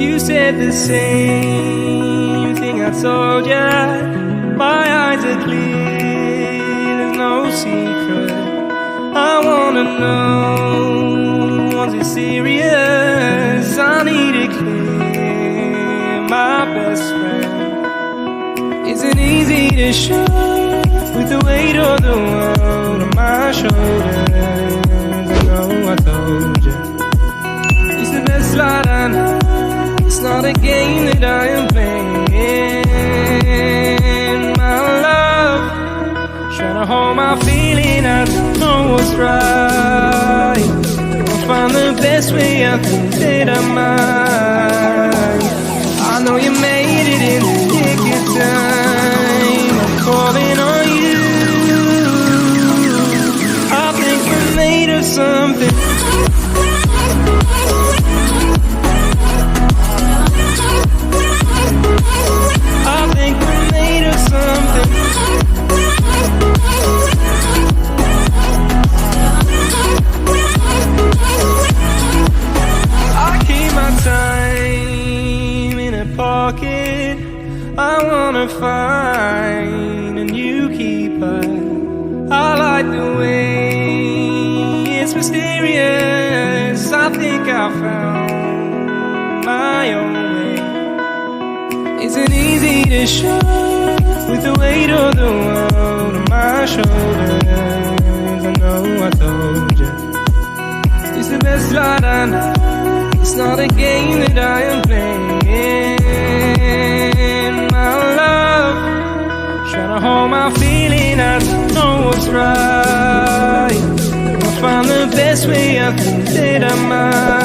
You said the same thing I told ya. My eyes are clear, there's no secret. I wanna know, was it serious? I need it clear, my best friend. Isn't easy to show with the weight of the world on my shoulders. I know I told you, it's the best light I know. It's not a game that I am playing. My love, trying to hold my feeling, I don't know what's right. I'll find the best way, I think that I might. I know you made it in the nick of time. I'm calling on you. I think we're made of something. I think we're made of something. I keep my time in a pocket. I wanna find a new keeper. I like the way it's mysterious. I think I found my own way. Isn't easy to show with the weight of the world on my shoulders. I know I told you, it's the best light I know. It's not a game that I am playing. My love, trying to hold my feeling, I don't know what's right. I'll find the best way, I think that I might.